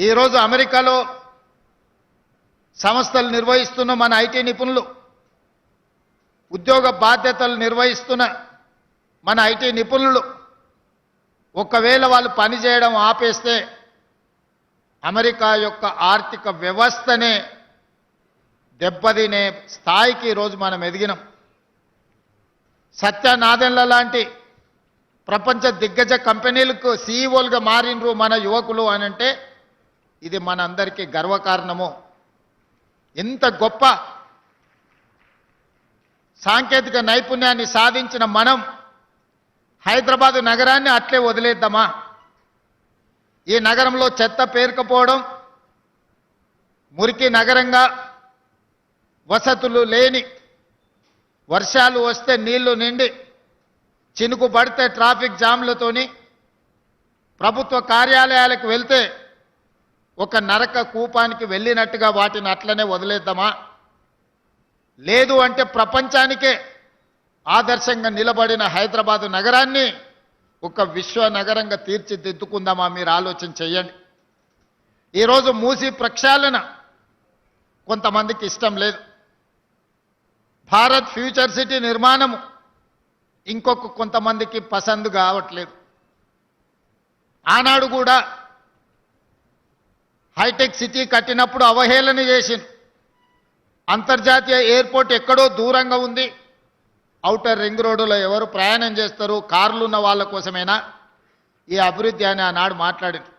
ఈరోజు అమెరికాలో సంస్థలు నిర్వహిస్తున్న మన ఐటీ నిపుణులు, ఉద్యోగ బాధ్యతలు నిర్వహిస్తున్న మన ఐటీ నిపుణులు ఒకవేళ వాళ్ళు పని చేయడం ఆపేస్తే అమెరికా యొక్క ఆర్థిక వ్యవస్థనే దెబ్బతినే స్థాయికి ఈరోజు మనం ఎదిగినాం. సత్య నాదెండ్ల లాంటి ప్రపంచ దిగ్గజ కంపెనీలకు సీఈఓలుగా మారినరు మన యువకులు అని అంటే ఇది మనందరికీ గర్వకారణము. ఇంత గొప్ప సాంకేతిక నైపుణ్యాన్ని సాధించిన మనం హైదరాబాదు నగరాన్ని అట్లే వదిలేద్దామా? ఈ నగరంలో చెత్త పేరుకపోవడం, మురికి నగరంగా, వసతులు లేని, వర్షాలు వస్తే నీళ్లు నిండి, చినుకు పడితే ట్రాఫిక్ జామ్లతోని, ప్రభుత్వ కార్యాలయాలకు వెళ్తే ఒక నరక కూపానికి వెళ్ళినట్టుగా వాటిని అట్లనే వదిలేద్దామా? లేదు అంటే ప్రపంచానికే ఆదర్శంగా నిలబడిన హైదరాబాదు నగరాన్ని ఒక విశ్వ నగరంగా తీర్చిదిద్దుకుందామా? మీరు ఆలోచన చేయండి. ఈరోజు మూసి ప్రక్షాళన కొంతమందికి ఇష్టం లేదు. భారత్ ఫ్యూచర్ సిటీ నిర్మాణము ఇంకొక కొంతమందికి పసందు కావట్లేదు. ఆనాడు కూడా హైటెక్ సిటీ కట్టినప్పుడు అవహేళన చేసింది. అంతర్జాతీయ ఎయిర్పోర్ట్ ఎక్కడో దూరంగా ఉంది, ఔటర్ రింగ్ రోడ్డులో ఎవరు ప్రయాణం చేస్తారు, కార్లు ఉన్న వాళ్ళ కోసమేనా ఈ అభివృద్ధి అని ఆనాడు మాట్లాడింది.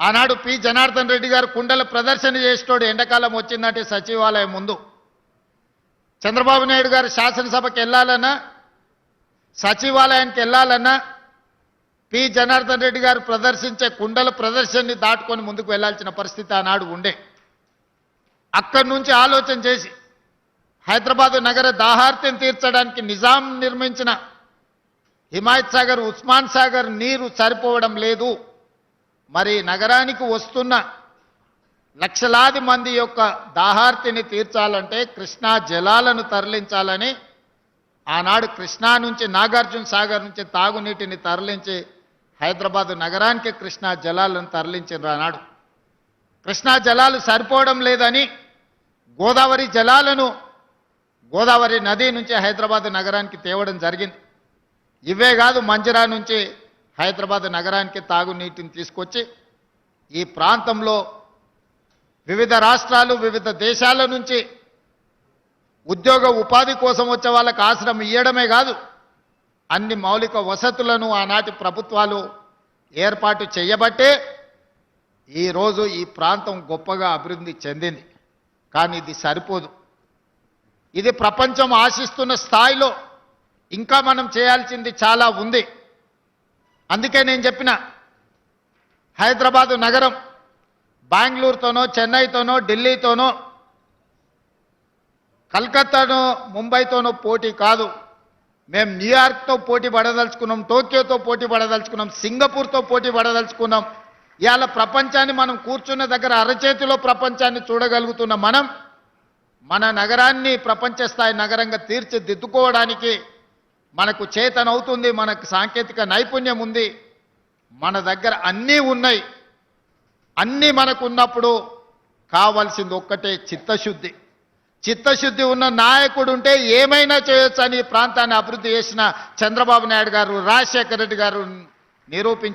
ఆనాడు పి జనార్దన్ రెడ్డి గారు కుండల ప్రదర్శన చేసేటోడు ఎండాకాలం వచ్చిందంటే సచివాలయం ముందు. చంద్రబాబు నాయుడు గారు శాసనసభకి వెళ్ళాలన్నా, సచివాలయానికి వెళ్ళాలన్నా పి జనార్దన్ రెడ్డి గారు ప్రదర్శించే కుండల ప్రదర్శనని దాటుకొని ముందుకు వెళ్లాల్సిన పరిస్థితి ఆనాడు ఉండే. అక్కడి నుంచి ఆలోచన చేసి హైదరాబాదు నగర దాహార్తిని తీర్చడానికి నిజాం నిర్మించిన హిమాయత్ సాగర్, ఉస్మాన్ సాగర్ నీరు సరిపోవడం లేదు, మరి నగరానికి వస్తున్న లక్షలాది మంది యొక్క దాహార్తిని తీర్చాలంటే కృష్ణా జలాలను తరలించాలని ఆనాడు కృష్ణా నుంచి, నాగార్జున సాగర్ నుంచి తాగునీటిని తరలించి హైదరాబాదు నగరానికి కృష్ణా జలాలను తరలించారు. ఆనాడు కృష్ణా జలాలు సరిపోవడం లేదని గోదావరి జలాలను గోదావరి నది నుంచి హైదరాబాదు నగరానికి తేవడం జరిగింది. ఇవే కాదు, మంజరా నుంచి హైదరాబాదు నగరానికి తాగునీటిని తీసుకొచ్చి ఈ ప్రాంతంలో వివిధ రాష్ట్రాలు, వివిధ దేశాల నుంచి ఉద్యోగ ఉపాధి కోసం వచ్చే వాళ్ళకి ఆశ్రమం ఇవ్వడమే కాదు, అన్ని మౌలిక వసతులను ఆనాటి ప్రభుత్వాలు ఏర్పాటు చేయబట్టే ఈరోజు ఈ ప్రాంతం గొప్పగా అభివృద్ధి చెందింది. కానీ ఇది సరిపోదు. ఇది ప్రపంచం ఆశిస్తున్న స్థాయిలో ఇంకా మనం చేయాల్సింది చాలా ఉంది. అందుకే నేను చెప్పిన హైదరాబాదు నగరం బెంగళూరుతోనో, చెన్నైతోనో, ఢిల్లీతోనో, కలకత్తానో, ముంబైతోనో పోటీ కాదు. మేము న్యూయార్క్తో పోటీ పడదలుచుకున్నాం, టోక్యోతో పోటీ పడదలుచుకున్నాం, సింగపూర్తో పోటీ పడదలుచుకున్నాం. ఇవాళ ప్రపంచాన్ని మనం కూర్చున్న దగ్గర అరచేతిలో ప్రపంచాన్ని చూడగలుగుతున్న మనం మన నగరాన్ని ప్రపంచ స్థాయి నగరంగా తీర్చిదిద్దుకోవడానికి మనకు చేతనవుతుంది. మనకు సాంకేతిక నైపుణ్యం ఉంది, మన దగ్గర అన్నీ ఉన్నాయి. అన్నీ మనకు ఉన్నప్పుడు కావాల్సింది ఒక్కటే చిత్తశుద్ధి. చిత్తశుద్ధి ఉన్న నాయకుడు ఉంటే ఏమైనా చేయొచ్చు అని ఈ ప్రాంతాన్ని అభివృద్ధి చేసిన చంద్రబాబు నాయుడు గారు, రాజశేఖర రెడ్డి గారు నిరూపించారు.